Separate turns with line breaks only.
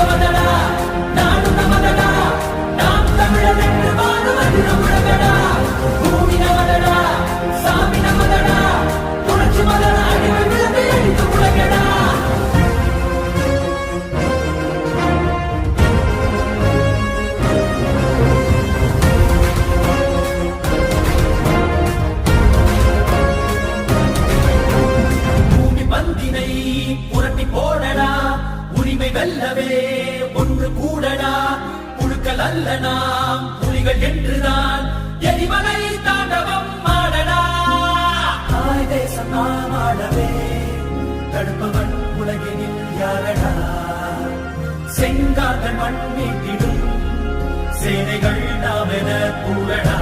நமதடா நாடு நமதடா நாம் தமிழர் என்று வாழுவது உலகடா பூமி நமதடா சாமி நமதடா புரட்சி மலரா அடிமை விளக்கை அடித்து உலகடா பந்தினை புரட்டி போடடா உரிமை வெல்லவே ஒன்று கூடடா புழுக்கள் அல்ல நாம் புலிகள் என்றுதான் எரிமலை தாண்டவம் ஆடடா தாய் தேசம் நாம் ஆடவே தடுப்பவன் உலகினில் யாரடா செங்கார்கள் மண் மீட்டிடும் சேனைகள் நாம் என கூடடா